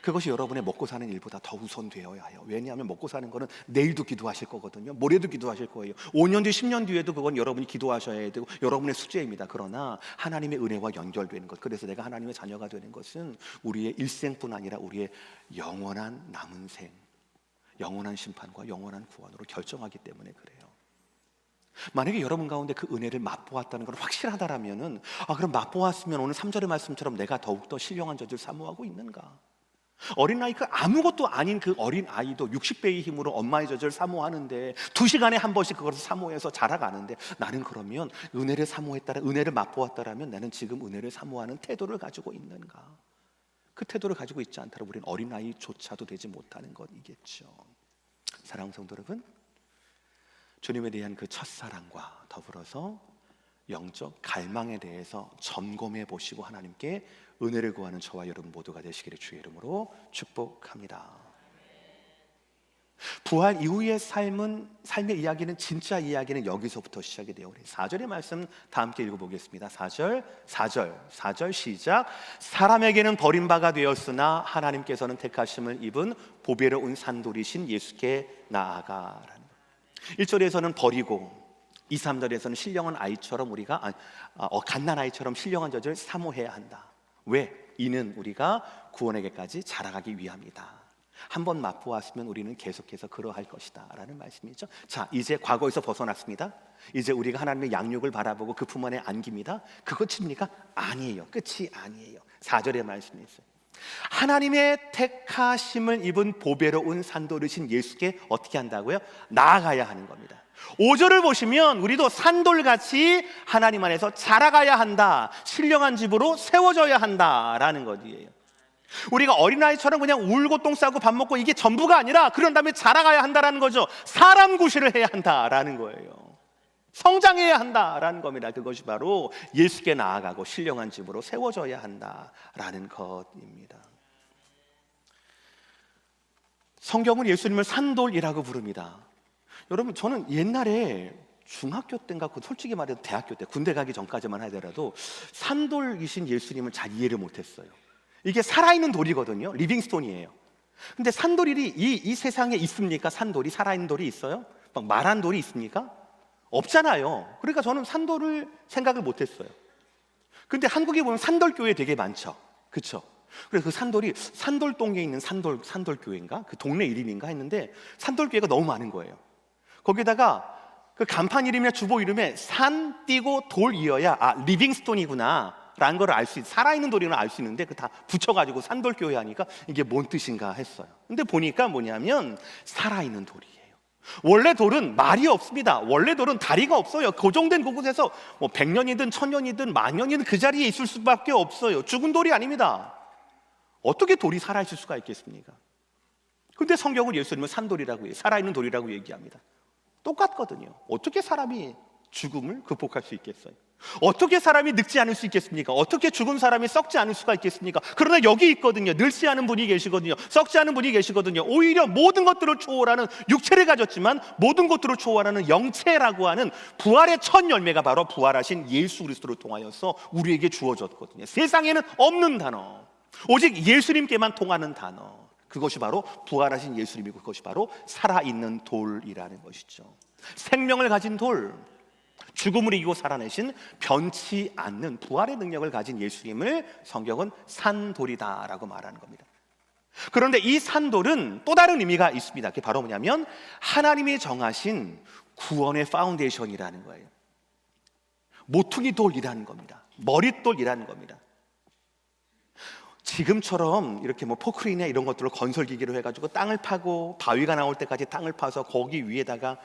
[SPEAKER 1] 그것이 여러분의 먹고 사는 일보다 더 우선되어야 해요. 왜냐하면 먹고 사는 거는 내일도 기도하실 거거든요. 모레도 기도하실 거예요. 5년 뒤, 10년 뒤에도 그건 여러분이 기도하셔야 되고 여러분의 숙제입니다. 그러나 하나님의 은혜와 연결되는 것, 그래서 내가 하나님의 자녀가 되는 것은 우리의 일생뿐 아니라 우리의 영원한 남은 생, 영원한 심판과 영원한 구원으로 결정하기 때문에 그래요. 만약에 여러분 가운데 그 은혜를 맛보았다는 건 확실하다라면은 그럼 맛보았으면 오늘 3절의 말씀처럼 내가 더욱더 신령한 저들 사모하고 있는가? 어린아이, 그 아무것도 아닌 그 어린아이도 60배의 힘으로 엄마의 젖을 사모하는데 2시간에 한 번씩 그것을 사모해서 자라가는데 나는 그러면 은혜를 사모했다라, 은혜를 맛보았다라면 나는 지금 은혜를 사모하는 태도를 가지고 있는가? 그 태도를 가지고 있지 않다면 우리는 어린아이조차도 되지 못하는 것이겠죠. 사랑하는 성도 여러분, 주님에 대한 그 첫사랑과 더불어서 영적 갈망에 대해서 점검해 보시고 하나님께 은혜를 구하는 저와 여러분 모두가 되시기를 주의 이름으로 축복합니다. 부활 이후의 삶의 이야기는, 진짜 이야기는 여기서부터 시작이 돼요. 우리 4절의 말씀 다 함께 읽어보겠습니다. 4절 시작. 사람에게는 버림받아 되었으나 하나님께서는 택하심을 입은 보배로운 산돌이신 예수께 나아가라는 1절에서는 버리고 2, 3절에서는 신령한 아이처럼 우리가 갓난아이처럼 신령한 젖을 사모해야 한다. 왜? 이는 우리가 구원에게까지 자라가기 위함이다. 한번 맛보았으면 우리는 계속해서 그러할 것이다 라는 말씀이죠. 자, 이제 과거에서 벗어났습니다. 이제 우리가 하나님의 양육을 바라보고 그 품 안에 안깁니다. 그것입니까? 아니에요. 끝이 아니에요. 4절의 말씀이 있어요. 하나님의 택하심을 입은 보배로운 산돌이신 예수께 어떻게 한다고요? 나아가야 하는 겁니다. 5절을 보시면 우리도 산돌같이 하나님 안에서 자라가야 한다, 신령한 집으로 세워져야 한다라는 것이에요. 우리가 어린아이처럼 그냥 울고 똥 싸고 밥 먹고 이게 전부가 아니라 그런 다음에 자라가야 한다라는 거죠. 사람 구실을 해야 한다라는 거예요. 성장해야 한다라는 겁니다. 그것이 바로 예수께 나아가고 신령한 집으로 세워져야 한다라는 것입니다. 성경은 예수님을 산돌이라고 부릅니다. 여러분, 저는 옛날에 중학교 때인가, 솔직히 말해서 대학교 때, 군대 가기 전까지만 하더라도 산돌이신 예수님을 잘 이해를 못했어요. 이게 살아있는 돌이거든요. 리빙스톤이에요. 근데 산돌이 이 세상에 있습니까? 산돌이, 살아있는 돌이 있어요? 막 말한 돌이 있습니까? 없잖아요. 그러니까 저는 산돌을 생각을 못했어요. 근데 한국에 보면 산돌교회 되게 많죠. 그렇죠? 그래서 그 산돌이 산돌동에 있는 산돌교회인가? 그 동네 이름인가 했는데 산돌교회가 너무 많은 거예요. 거기다가 그 간판 이름이나 주보 이름에 산 띄고 돌 이어야 리빙스톤이구나 라는 걸 알 수 있어요. 살아있는 돌이는 알 수 있는데 그 다 붙여가지고 산돌교회 하니까 이게 뭔 뜻인가 했어요. 근데 보니까 뭐냐면 살아있는 돌이에요. 원래 돌은 말이 없습니다. 원래 돌은 다리가 없어요. 고정된 그곳에서 뭐 100년이든 1000년이든 만년이든 그 자리에 있을 수밖에 없어요. 죽은 돌이 아닙니다. 어떻게 돌이 살아있을 수가 있겠습니까? 근데 성경은 예수님은 산돌이라고 해요. 살아있는 돌이라고 얘기합니다. 똑같거든요. 어떻게 사람이 죽음을 극복할 수 있겠어요? 어떻게 사람이 늙지 않을 수 있겠습니까? 어떻게 죽은 사람이 썩지 않을 수가 있겠습니까? 그러나 여기 있거든요. 늙지 않은 분이 계시거든요. 썩지 않은 분이 계시거든요. 오히려 모든 것들을 초월하는 육체를 가졌지만 모든 것들을 초월하는 영체라고 하는 부활의 첫 열매가 바로 부활하신 예수 그리스도를 통하여서 우리에게 주어졌거든요. 세상에는 없는 단어, 오직 예수님께만 통하는 단어, 그것이 바로 부활하신 예수님이고 그것이 바로 살아있는 돌이라는 것이죠. 생명을 가진 돌, 죽음을 이기고 살아내신 변치 않는 부활의 능력을 가진 예수님을 성경은 산돌이다라고 말하는 겁니다. 그런데 이 산돌은 또 다른 의미가 있습니다. 그게 바로 뭐냐면 하나님이 정하신 구원의 파운데이션이라는 거예요. 모퉁이 돌이라는 겁니다. 머릿돌이라는 겁니다. 지금처럼 이렇게 뭐 포크레인이나 이런 것들을 건설기계로 해가지고 땅을 파고 바위가 나올 때까지 땅을 파서 거기 위에다가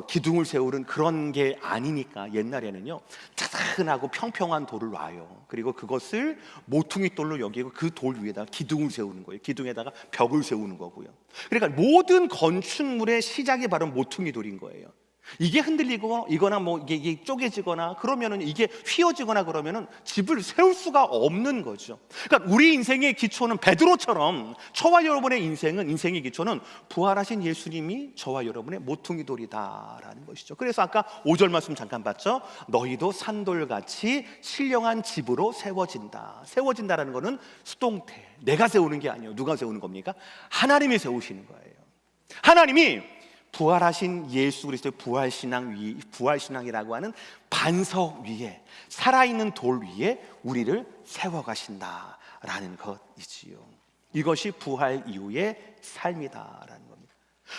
[SPEAKER 1] 기둥을 세우는 그런 게 아니니까 옛날에는요 차분하고 평평한 돌을 놔요. 그리고 그것을 모퉁이 돌로 여기고 그 돌 위에다가 기둥을 세우는 거예요. 기둥에다가 벽을 세우는 거고요. 그러니까 모든 건축물의 시작이 바로 모퉁이 돌인 거예요. 이게 흔들리고 이거나 뭐 이게 쪼개지거나 그러면은 이게 휘어지거나 그러면은 집을 세울 수가 없는 거죠. 그러니까 우리 인생의 기초는 베드로처럼 저와 여러분의 인생의 기초는 부활하신 예수님이 저와 여러분의 모퉁이 돌이다라는 것이죠. 그래서 아까 5절 말씀 잠깐 봤죠. 너희도 산돌같이 신령한 집으로 세워진다. 세워진다라는 거는 수동태, 내가 세우는 게 아니에요. 누가 세우는 겁니까? 하나님이 세우시는 거예요. 하나님이 부활하신 예수 그리스도의 부활신앙이라고 하는 반석 위에, 살아있는 돌 위에 우리를 세워가신다라는 것이지요. 이것이 부활 이후의 삶이다라는 겁니다.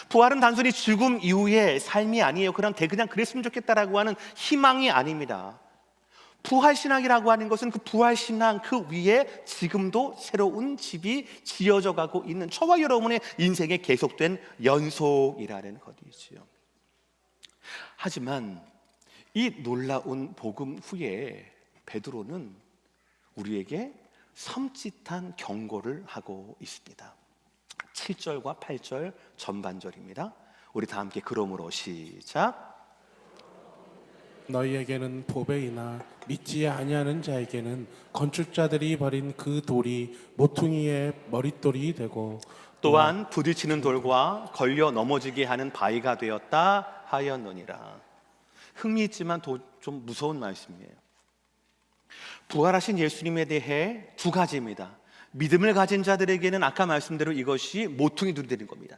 [SPEAKER 1] 부활은 단순히 죽음 이후의 삶이 아니에요. 그냥 그랬으면 좋겠다라고 하는 희망이 아닙니다. 부활신앙이라고 하는 것은 그 부활신앙 그 위에 지금도 새로운 집이 지어져 가고 있는 저와 여러분의 인생에 계속된 연속이라는 것이지요. 하지만 이 놀라운 복음 후에 베드로는 우리에게 섬찟한 경고를 하고 있습니다. 7절과 8절 전반절입니다. 우리 다 함께 그러므로 시작.
[SPEAKER 2] 너희에게는 보배이나 믿지 아니하는 자에게는 건축자들이 버린 그 돌이 모퉁이의 머릿돌이 되고
[SPEAKER 1] 또한 부딪히는 돌과 걸려 넘어지게 하는 바위가 되었다 하였느니라. 흥미있지만 좀 무서운 말씀이에요. 부활하신 예수님에 대해 두 가지입니다. 믿음을 가진 자들에게는 아까 말씀대로 이것이 모퉁이 돌이 되는 겁니다.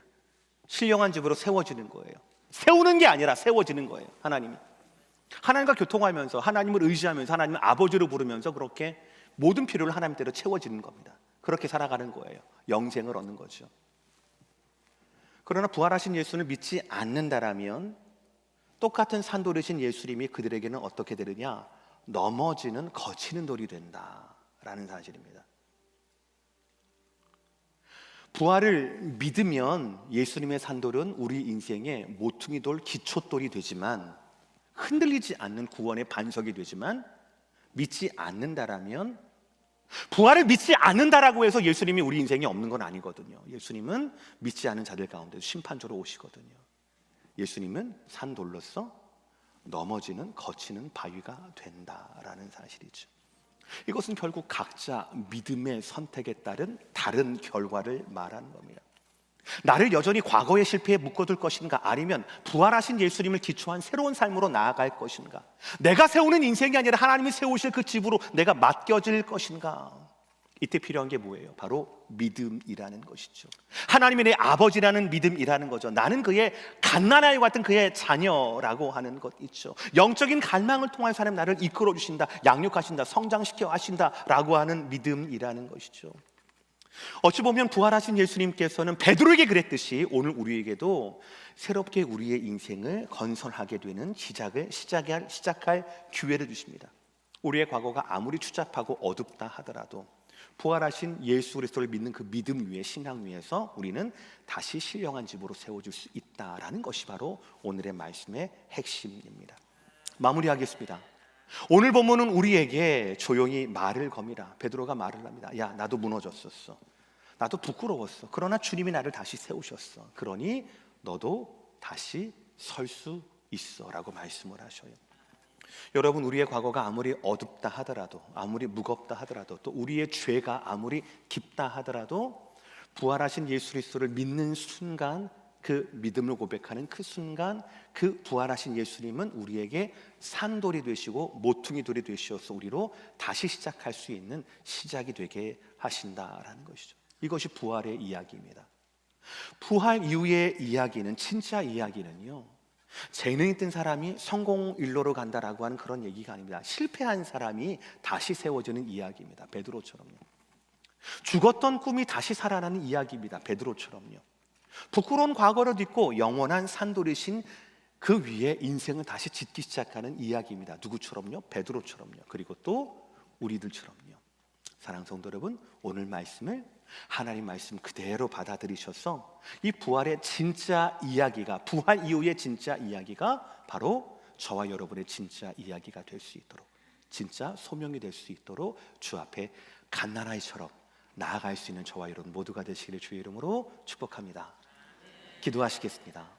[SPEAKER 1] 신령한 집으로 세워지는 거예요. 세우는 게 아니라 세워지는 거예요. 하나님과 교통하면서, 하나님을 의지하면서, 하나님을 아버지로 부르면서 그렇게 모든 필요를 하나님대로 채워지는 겁니다. 그렇게 살아가는 거예요. 영생을 얻는 거죠. 그러나 부활하신 예수를 믿지 않는다라면 똑같은 산돌이신 예수님이 그들에게는 어떻게 되느냐? 넘어지는 거치는 돌이 된다라는 사실입니다. 부활을 믿으면 예수님의 산돌은 우리 인생의 모퉁이 돌, 기초돌이 되지만, 흔들리지 않는 구원의 반석이 되지만, 믿지 않는다라면, 부활을 믿지 않는다라고 해서 예수님이 우리 인생에 없는 건 아니거든요. 예수님은 믿지 않은 자들 가운데 심판조로 오시거든요. 예수님은 산돌로서 넘어지는 거치는 바위가 된다라는 사실이죠. 이것은 결국 각자 믿음의 선택에 따른 다른 결과를 말하는 겁니다. 나를 여전히 과거의 실패에 묶어둘 것인가, 아니면 부활하신 예수님을 기초한 새로운 삶으로 나아갈 것인가, 내가 세우는 인생이 아니라 하나님이 세우실 그 집으로 내가 맡겨질 것인가, 이때 필요한 게 뭐예요? 바로 믿음이라는 것이죠. 하나님이 내 아버지라는 믿음이라는 거죠. 나는 그의 갓난아이와 같은 그의 자녀라고 하는 것 있죠. 영적인 갈망을 통한 사람 나를 이끌어 주신다, 양육하신다, 성장시켜 하신다라고 하는 믿음이라는 것이죠. 어찌 보면 부활하신 예수님께서는 베드로에게 그랬듯이 오늘 우리에게도 새롭게 우리의 인생을 건설하게 되는 시작할 기회를 주십니다. 우리의 과거가 아무리 추잡하고 어둡다 하더라도 부활하신 예수 그리스도를 믿는 그 믿음 위에, 신앙 위에서 우리는 다시 신령한 집으로 세워줄 수 있다라는 것이 바로 오늘의 말씀의 핵심입니다. 마무리하겠습니다. 오늘 본문은 우리에게 조용히 말을 겁니다. 베드로가 말을 합니다. 야, 나도 무너졌었어. 나도 부끄러웠어. 그러나 주님이 나를 다시 세우셨어. 그러니 너도 다시 설 수 있어 라고 말씀을 하셔요. 여러분, 우리의 과거가 아무리 어둡다 하더라도, 아무리 무겁다 하더라도, 또 우리의 죄가 아무리 깊다 하더라도 부활하신 예수 그리스도를 믿는 순간, 그 믿음을 고백하는 그 순간, 그 부활하신 예수님은 우리에게 산돌이 되시고 모퉁이 돌이 되시어서 우리로 다시 시작할 수 있는 시작이 되게 하신다라는 것이죠. 이것이 부활의 이야기입니다. 부활 이후의 이야기는, 진짜 이야기는요, 재능 있던 사람이 성공 일로로 간다라고 하는 그런 얘기가 아닙니다. 실패한 사람이 다시 세워지는 이야기입니다. 베드로처럼요. 죽었던 꿈이 다시 살아나는 이야기입니다. 베드로처럼요. 부끄러운 과거를 딛고 영원한 산돌이신 그 위에 인생을 다시 짓기 시작하는 이야기입니다. 누구처럼요? 베드로처럼요. 그리고 또 우리들처럼요. 사랑하는 성도 여러분, 오늘 말씀을 하나님 말씀 그대로 받아들이셔서 이 부활의 진짜 이야기가, 부활 이후의 진짜 이야기가 바로 저와 여러분의 진짜 이야기가 될 수 있도록, 진짜 소명이 될 수 있도록 주 앞에 갓난아이처럼 나아갈 수 있는 저와 여러분 모두가 되시기를 주의 이름으로 축복합니다. 기도하시겠습니다.